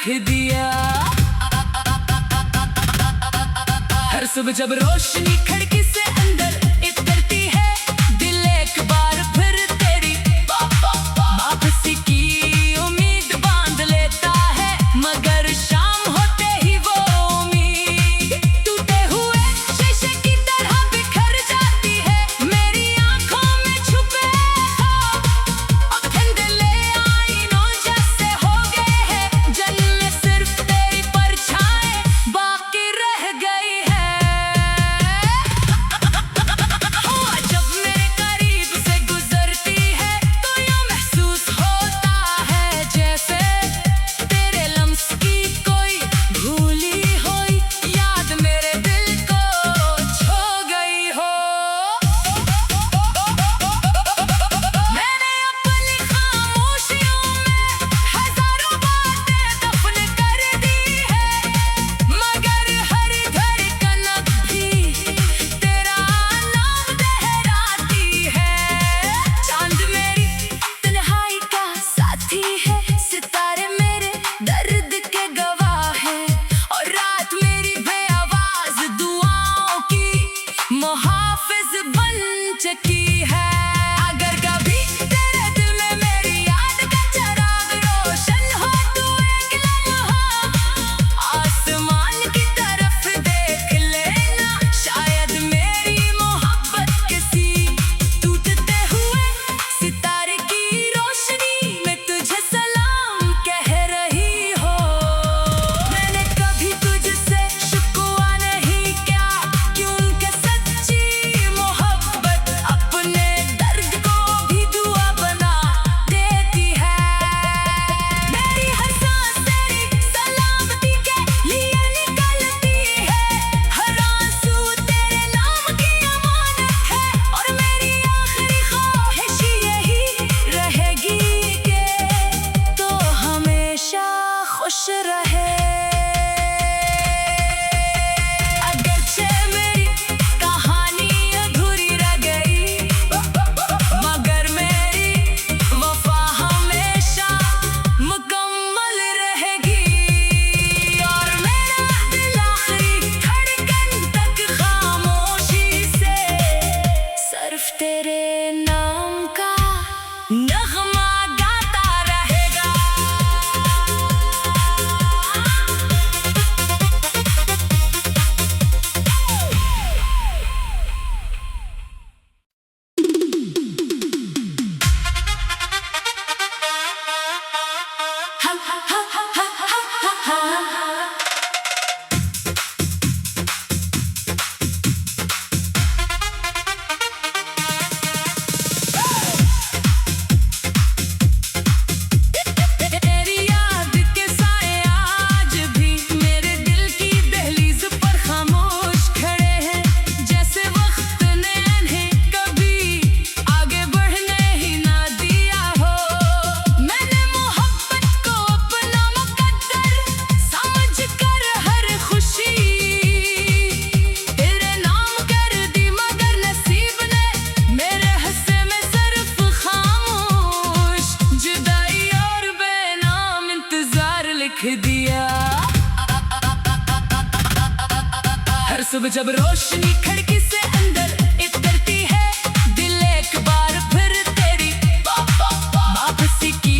लिख दिया। हर सुबह जब रोशनी खिड़की से अंदर उतरती है, दिल एक बार फिर तेरी वापसी की उम्मीद बांध लेता है। मगर शाम होते ही वो उम्मीद टूटे हुए शीशे की तरह बिखर जाती है। मेरी आंखों में छुपे ख्वाब धुंधले आईनों जैसे हो गए हैं। जिनमें सिर्फ तेरी परछाई बाकी रह गई है। जब मेरे करीब से गुजरती है तो यूं महसूस होता है जैसे तेरे लम्स की कोई भूली हुई याद मेरे दिल को छू गई हो। मैंने अपनी खामोशियों में हजारों बातें दफन कर दी है, मगर हर धड़कन भी तेरा नाम दोहराती है। चांद मेरी तन्हाई का साथी है, सितारे मेरे दर्द के गवाह है, और रात मेरी बेआवाज दुआओं की मुहाफिज बन चुकी है। अगर कभी तेरे दिल में मेरी याद का चिराग रोशन हो, तू एक लम्हा आसमान की तरफ देख लेना। शायद मेरी मोहब्बत किसी टूटते हुए सितारे की रोशनी में तुझे सलाम कह रही हो। मैंने कभी तुझसे शिकवा नहीं किया, क्योंकि सच्ची मोहब्बत अपने दर्द को भी दुआ बना देती है। मेरी हर सांस तेरी सलामती के लिए निकलती है, हर आंसू तेरे नाम की अमानत है, और मेरी आखिरी ख्वाहिश यही रहेगी कि तो हमेशा खुश रहे। अगरचे मेरी कहानी अधूरी रह गई, मगर मेरी वफा हमेशा मुकम्मल रहेगी। और मेरा दिल आखिरी धड़कन तक खामोशी से सिर्फ तेरे नाम का नगमा गाता रहेगा। तेरी याद के साए आज भी मेरे दिल की दहलीज पर खामोश खड़े हैं, जैसे वक्त ने इन्हें कभी आगे बढ़ने ही ना दिया हो। मैंने मोहब्बत को अपना मुकद्दर समझकर हर खुशी तेरे नाम कर दी, मगर नसीब ने मेरे हिस्से में सिर्फ खामोश जुदाई और बेनाम इंतजार लिख दिया। हर सुबह जब रोशनी खिड़की से अंदर उतरती है, दिल एक बार फिर तेरी वापसी की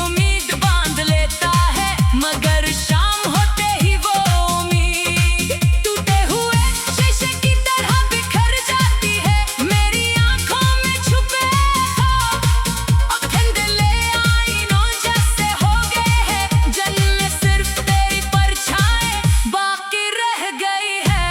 उम्मीद बांध लेता है। मगर शाम होते ही वो उम्मीद टूटे हुए शीशे की तरह बिखर जाती है। मेरी आंखों में छुपे ख्वाब धुंधले आईनों जैसे हो गए हैं, जिनमें सिर्फ तेरी परछाई बाकी रह गई है।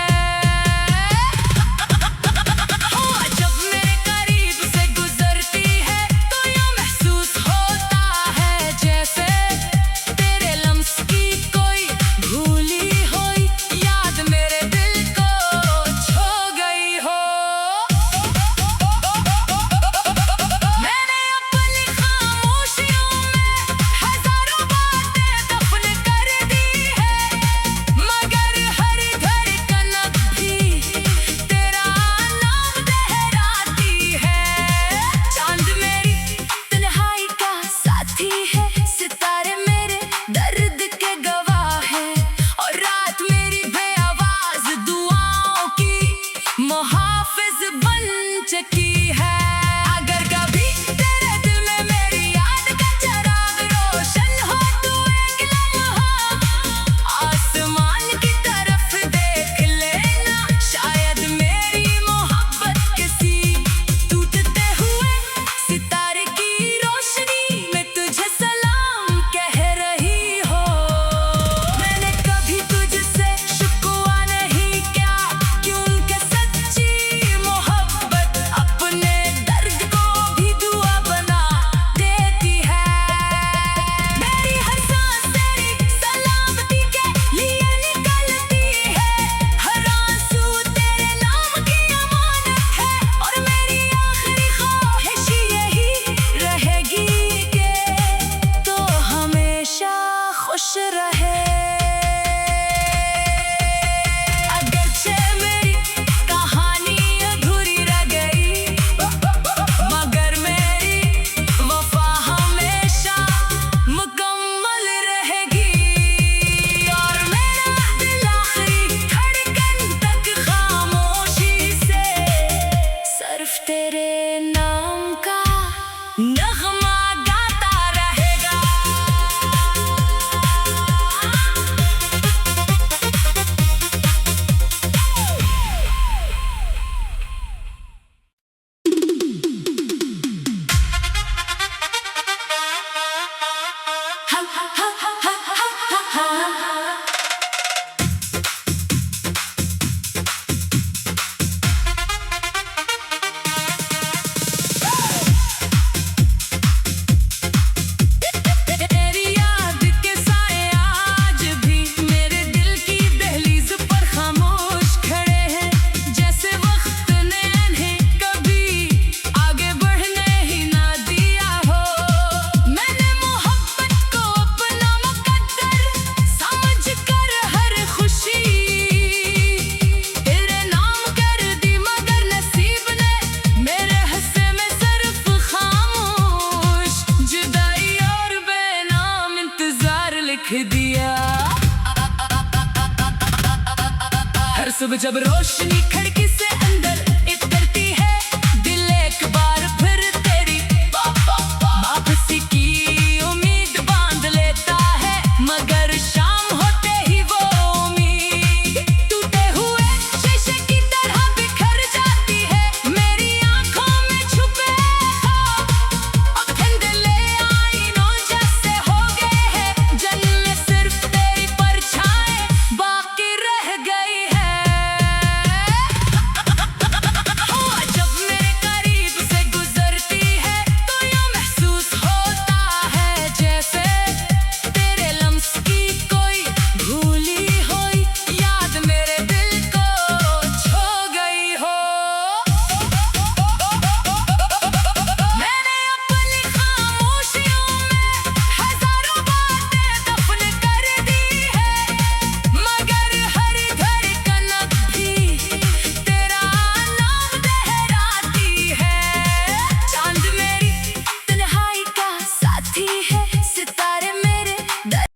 तेरे नाम का नगमा गाता रहेगा। तेरी याद के साए आज भी मेरे दिल की दहलीज पर खामोश खड़े हैं, जैसे वक्त ने इन्हें कभी आगे बढ़ने ही ना दिया हो। मैंने मोहब्बत को अपना मुकद्दर समझकर हर खुशी तेरे नाम कर दी, मगर नसीब ने मेरे हिस्से में सिर्फ खामोश जुदाई और बेनाम इंतजार लिख दिया। हर सुबह जब रोशनी खिड़की